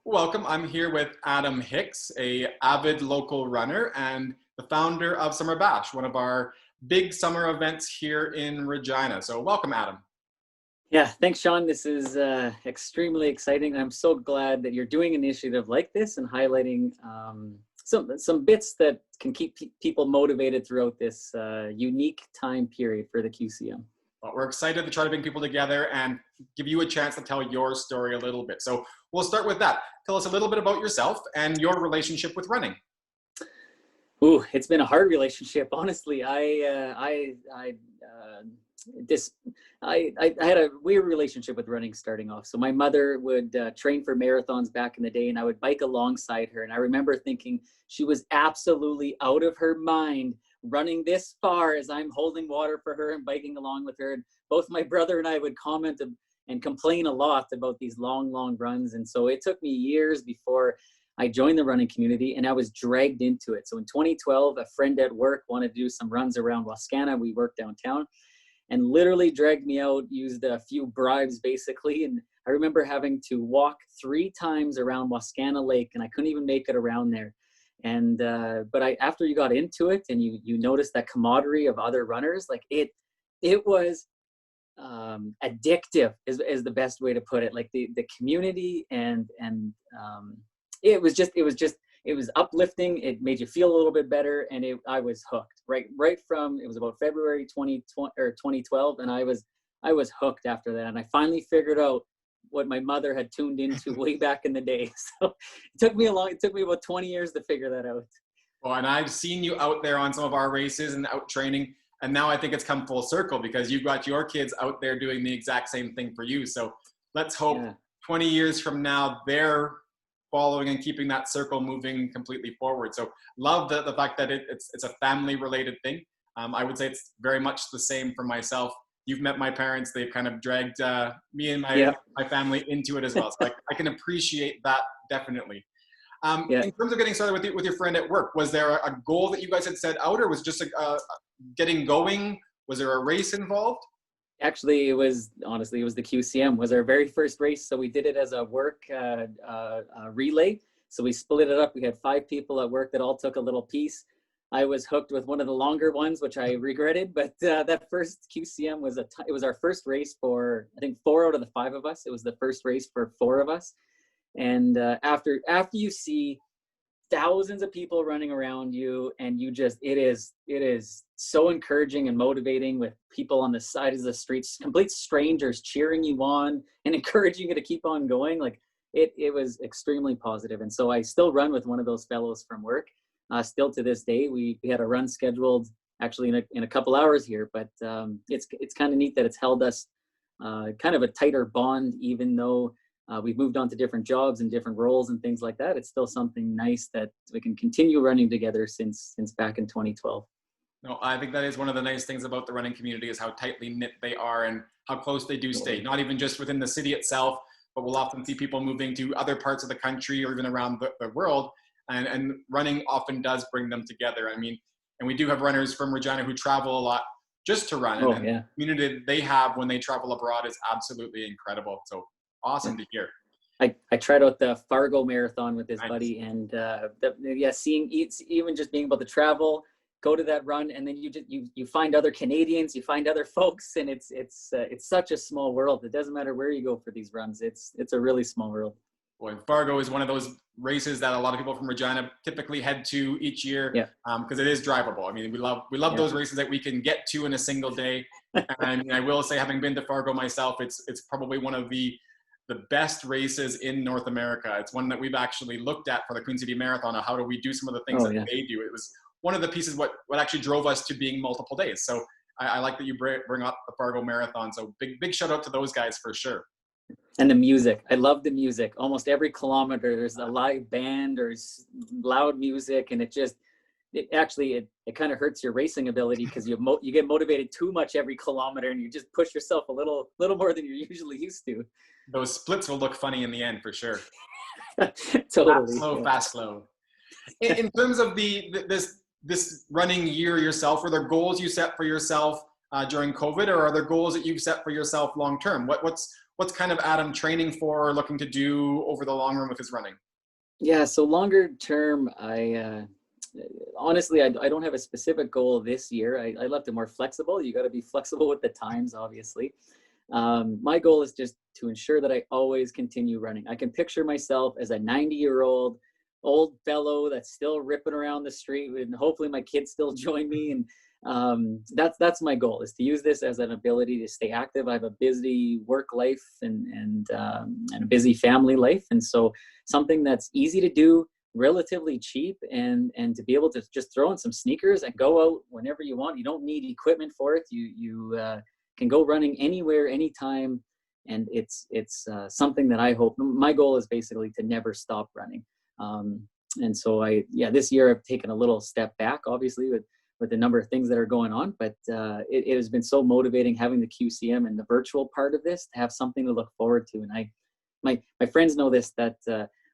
Welcome. I'm here with Adam Hicks, a avid local runner and the founder of Summer Bash, one of our big summer events here in Regina. So welcome, Adam. Yeah, thanks, Sean. This is extremely exciting. I'm so glad that you're doing an initiative like this and highlighting some bits that can keep people motivated throughout this unique time period for the QCM. Well, we're excited to try to bring people together and give you a chance to tell your story a little bit. So we'll start with that. Tell us a little bit about yourself and your relationship with running. Ooh, it's been a hard relationship, honestly. I had a weird relationship with running starting off. So my mother would train for marathons back in the day, and I would bike alongside her. And I remember thinking she was absolutely out of her mind running this far as I'm holding water for her and biking along with her. And both my brother and I would comment and complain a lot about these long runs. And so it took me years before I joined the running community, and I was dragged into it. So in 2012, a friend at work wanted to do some runs around Wascana. We work downtown, and literally dragged me out, used a few bribes basically. And I remember having to walk 3 times around Wascana Lake, and I couldn't even make it around there. And but after you got into it and you noticed that camaraderie of other runners, like it was addictive is the best way to put it. Like the community and it was uplifting. It made you feel a little bit better, and I was hooked right from, it was about February 2012, and I was hooked after that. And I finally figured out what my mother had tuned into way back in the day. So it took me about 20 years to figure that out. Well, and I've seen you out there on some of our races and out training, and now I think it's come full circle because you've got your kids out there doing the exact same thing for you. So let's hope 20 years from now, they're following and keeping that circle moving completely forward. So love the fact that it's a family related thing. I would say it's very much the same for myself. You've met my parents. They've kind of dragged me and my family into it as well. So I can appreciate that definitely. In terms of getting started with your friend at work, was there a goal that you guys had set out, or was it just getting going? Was there a race involved? Actually, it was the QCM was our very first race. So we did it as a work relay. So we split it up. We had 5 people at work that all took a little piece. I was hooked with one of the longer ones, which I regretted, but that first QCM was it was our first race for, I think, 4 out of the 5 of us. It was the first race for 4 of us. And after you see thousands of people running around you, and it is so encouraging and motivating, with people on the sides of the streets, complete strangers cheering you on and encouraging you to keep on going. Like it was extremely positive. And so I still run with one of those fellows from work. Still to this day, we had a run scheduled actually in a couple hours here, but it's kind of neat that it's held us kind of a tighter bond, even though we've moved on to different jobs and different roles and things like that. It's still something nice that we can continue running together since back in 2012. No, I think that is one of the nice things about the running community, is how tightly knit they are and how close they do stay, not even just within the city itself, but we'll often see people moving to other parts of the country or even around the world. And running often does bring them together. I mean, and we do have runners from Regina who travel a lot just to run. And the community they have when they travel abroad is absolutely incredible. So awesome to hear. I tried out the Fargo Marathon with this buddy, and seeing even just being able to travel, go to that run, and then you find other Canadians, you find other folks, and it's such a small world. It doesn't matter where you go for these runs. It's a really small world. Boy, Fargo is one of those races that a lot of people from Regina typically head to each year because it is drivable. I mean, we love those races that we can get to in a single day. And I will say, having been to Fargo myself, it's probably one of the best races in North America. It's one that we've actually looked at for the Queen City Marathon, of how do we do some of the things that they do. It was one of the pieces what actually drove us to being multiple days. So I like that you bring up the Fargo Marathon. So big shout out to those guys for sure. And the music. I love the music. Almost every kilometer there's a live band or loud music, and it kind of hurts your racing ability because you get motivated too much every kilometer, and you just push yourself a little more than you're usually used to. Those splits will look funny in the end for sure. Totally. Fast, slow. In terms of this running year yourself, were there goals you set for yourself during COVID, or are there goals that you've set for yourself long term? what's kind of Adam training for or looking to do over the long run with his running? Yeah, so longer term, honestly, I don't have a specific goal this year. I left it more flexible. You got to be flexible with the times, obviously. My goal is just to ensure that I always continue running. I can picture myself as a 90-year-old old fellow that's still ripping around the street, and hopefully my kids still join me. And that's my goal, is to use this as an ability to stay active. I have a busy work life and a busy family life, and so something that's easy to do, relatively cheap, and to be able to just throw in some sneakers and go out whenever you want. You don't need equipment for it. You can go running anywhere, anytime, and it's something that I hope. My goal is basically to never stop running. And so this year I've taken a little step back, obviously, with the number of things that are going on, but it has been so motivating having the QCM and the virtual part of this, to have something to look forward to. And my friends know this, that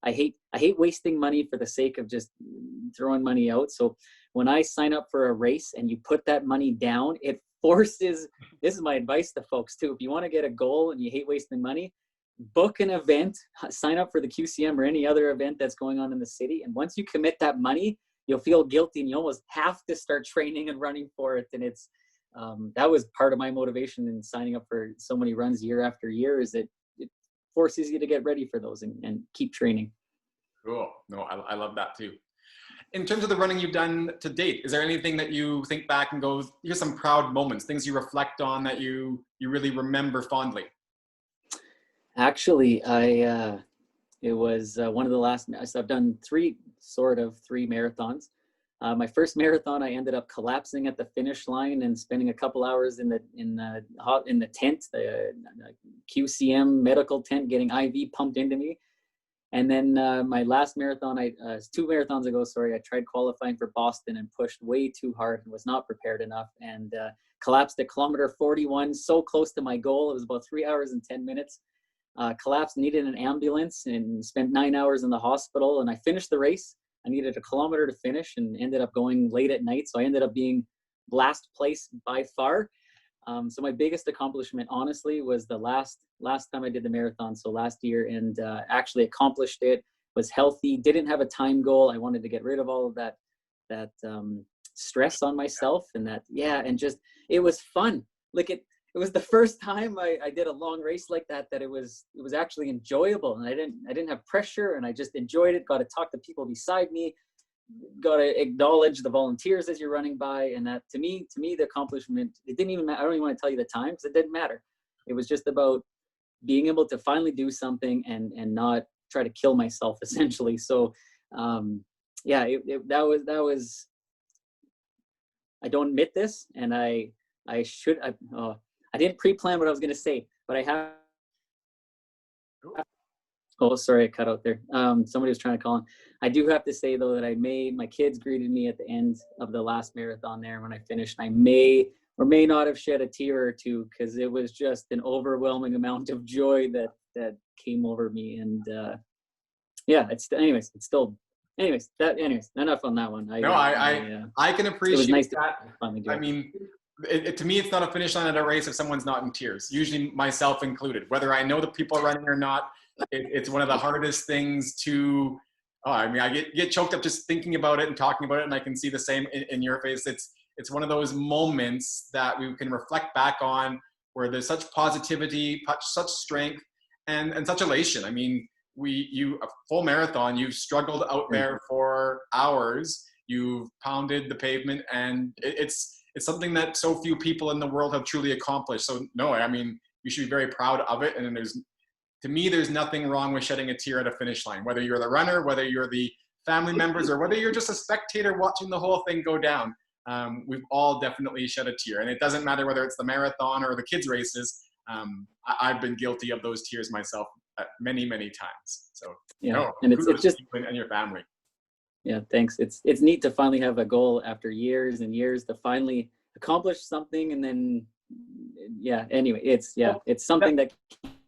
I hate wasting money for the sake of just throwing money out. So when I sign up for a race and you put that money down, it forces, this is my advice to folks too, if you want to get a goal and you hate wasting money, book an event, sign up for the QCM or any other event that's going on in the city. And once you commit that money, you'll feel guilty and you almost have to start training and running for it. And it's, that was part of my motivation in signing up for so many runs year after year, is that it forces you to get ready for those and keep training. Cool. No, I love that too. In terms of the running you've done to date, is there anything that you think back and go, here's some proud moments, things you reflect on that you really remember fondly? Actually, it was one of the last, I've done three marathons. My first marathon, I ended up collapsing at the finish line and spending a couple hours in the tent, the QCM medical tent, getting IV pumped into me. And then my last marathon, 2 marathons ago, I tried qualifying for Boston and pushed way too hard and was not prepared enough, and collapsed at kilometer 41, so close to my goal. It was about 3 hours and 10 minutes. Collapsed, needed an ambulance, and spent 9 hours in the hospital. And I finished the race. I needed a kilometer to finish and ended up going late at night. So I ended up being last place by far. So my biggest accomplishment, honestly, was the last time I did the marathon. So last year, and actually accomplished it, was healthy, didn't have a time goal. I wanted to get rid of all of that stress on myself, and and just, it was fun. Like it was the first time I did a long race like that it was actually enjoyable, and I didn't have pressure, and I just enjoyed it. Got to talk to people beside me, got to acknowledge the volunteers as you're running by, and that to me the accomplishment, it didn't even matter. I don't even want to tell you the time, because it didn't matter. It was just about being able to finally do something and not try to kill myself, essentially. So that was I don't admit this, and I didn't pre-plan what I was going to say, but I have. Oh, sorry, I cut out there. Somebody was trying to call in. I do have to say, though, that my kids greeted me at the end of the last marathon there when I finished. I may or may not have shed a tear or two, because it was just an overwhelming amount of joy that came over me. And anyways, enough on that one. I can appreciate it was nice that. I mean, to me, it's not a finish line at a race if someone's not in tears, usually myself included, whether I know the people running or not. It's one of the hardest things to, I get choked up just thinking about it and talking about it, and I can see the same in your face. It's one of those moments that we can reflect back on, where there's such positivity, such strength, and such elation. I mean, a full marathon, you've struggled out there for hours, you've pounded the pavement, and it's something that so few people in the world have truly accomplished. So no, I mean, you should be very proud of it. And to me, there's nothing wrong with shedding a tear at a finish line, whether you're the runner, whether you're the family members, or whether you're just a spectator watching the whole thing go down. We've all definitely shed a tear, and it doesn't matter whether it's the marathon or the kids races. I've been guilty of those tears myself many, many times. So and it's just you and your family. Yeah, thanks. It's neat to finally have a goal after years and years to finally accomplish something, and then anyway, it's something that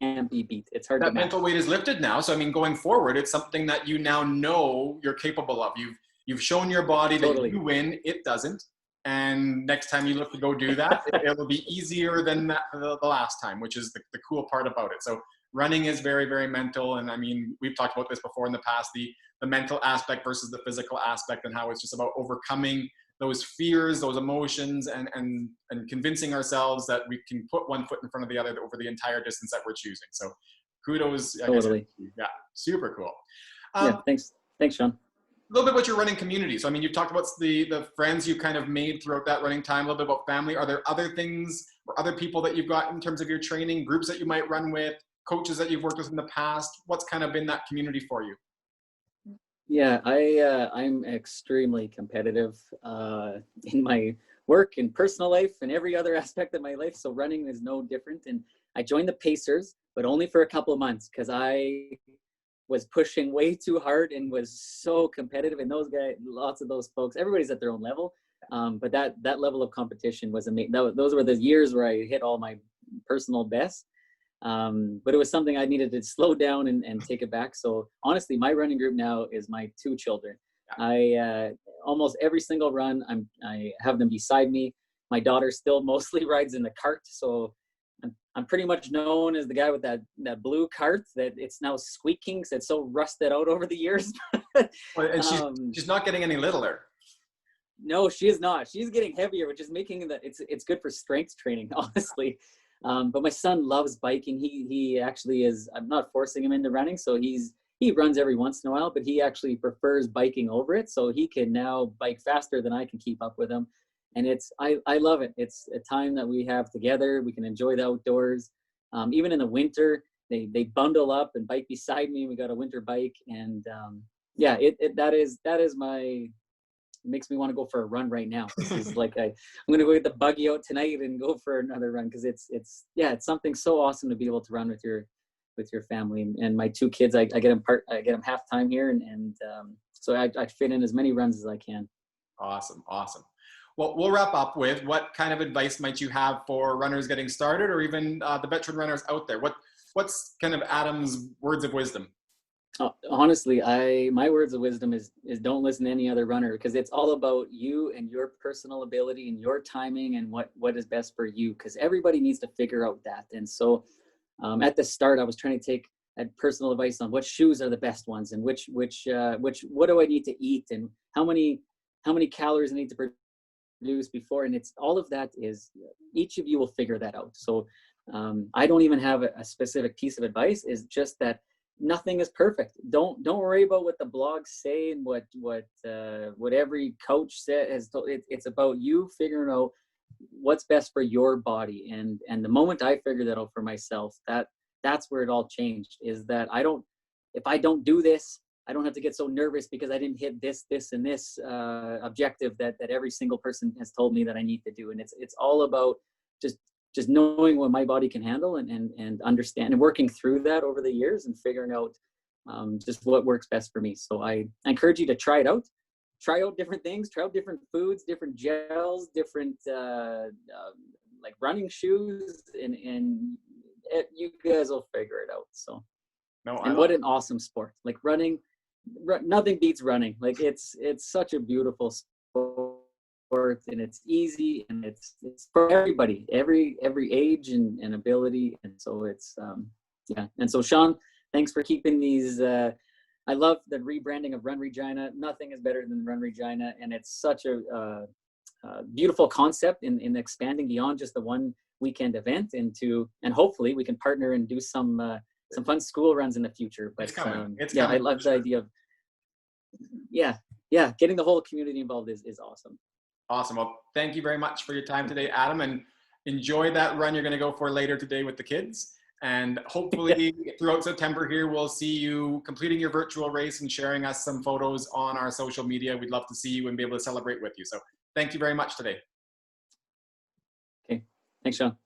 can't be beat. It's hard. That mental weight is lifted now. So I mean, going forward, it's something that you now know you're capable of. You've shown your body that you win. It doesn't. And next time you look to go do that, it'll be easier than the last time, which is the cool part about it. So running is very, very mental. And I mean, we've talked about this before in the past, the mental aspect versus the physical aspect, and how it's just about overcoming those fears, those emotions, and convincing ourselves that we can put one foot in front of the other over the entire distance that we're choosing. So kudos. Totally. Yeah, super cool. Yeah, thanks, Sean. A little bit about your running community. So, I mean, you've talked about the friends you kind of made throughout that running time, a little bit about family. Are there other things or other people that you've got in terms of your training, groups that you might run with, coaches that you've worked with in the past? What's kind of been that community for you? Yeah, I'm extremely competitive in my work and personal life and every other aspect of my life. So running is no different. And I joined the Pacers, but only for a couple of months because I was pushing way too hard and was so competitive. And those guys, lots of those folks, everybody's at their own level. But that level of competition was amazing. Those were the years where I hit all my personal best. But it was something I needed to slow down and take it back. So honestly, my running group now is my 2 children. I almost every single run, I have them beside me. My daughter still mostly rides in the cart. So I'm pretty much known as the guy with that blue cart that it's now squeaking because it's so rusted out over the years. Well, and she's not getting any littler. No, she is not. She's getting heavier, which is making it's good for strength training, honestly. But my son loves biking. He actually is. I'm not forcing him into running, so he runs every once in a while, but he actually prefers biking over it. So he can now bike faster than I can keep up with him. And I love it. It's a time that we have together. We can enjoy the outdoors. Even in the winter, they bundle up and bike beside me. We got a winter bike, and yeah, that is it makes me want to go for a run right now. This is like I'm going to go get the buggy out tonight and go for another run because it's something so awesome to be able to run with your family. And my 2 kids, I get them half time here, and so I fit in as many runs as I can. Awesome. Well, we'll wrap up with what kind of advice might you have for runners getting started, or even the veteran runners out there? What's kind of Adam's words of wisdom? Honestly, my words of wisdom is don't listen to any other runner, because it's all about you and your personal ability and your timing and what is best for you, because everybody needs to figure out that. And so at the start, I was trying to take personal advice on what shoes are the best ones and which what do I need to eat and how many calories I need to produce before. And it's all of that is each of you will figure that out. So I don't even have a specific piece of advice. Is just that nothing is perfect. Don't worry about what the blogs say and what every coach says. It's about you figuring out what's best for your body. And the moment I figured that out for myself, that's where it all changed. Is that if I don't do this, I don't have to get so nervous because I didn't hit this and this objective that every single person has told me that I need to do. And it's all about just knowing what my body can handle and understand and working through that over the years and figuring out just what works best for me. So I encourage you to try it out. Try out different things, try out different foods, different gels, different like running shoes, and you guys will figure it out. So, what an awesome sport. Like running, nothing beats running. Like it's such a beautiful sport, and it's easy, and it's for everybody, every age and ability. And so it's yeah. And so Sean, thanks for keeping these I love the rebranding of Run Regina. Nothing is better than Run Regina, and it's such a beautiful concept in expanding beyond just the one weekend event and hopefully we can partner and do some fun school runs in the future. But it's coming. I love the idea of getting the whole community involved is awesome. Awesome. Well, thank you very much for your time today, Adam, and enjoy that run you're going to go for later today with the kids. And hopefully throughout September here, we'll see you completing your virtual race and sharing us some photos on our social media. We'd love to see you and be able to celebrate with you. So thank you very much today. Okay. Thanks, Sean.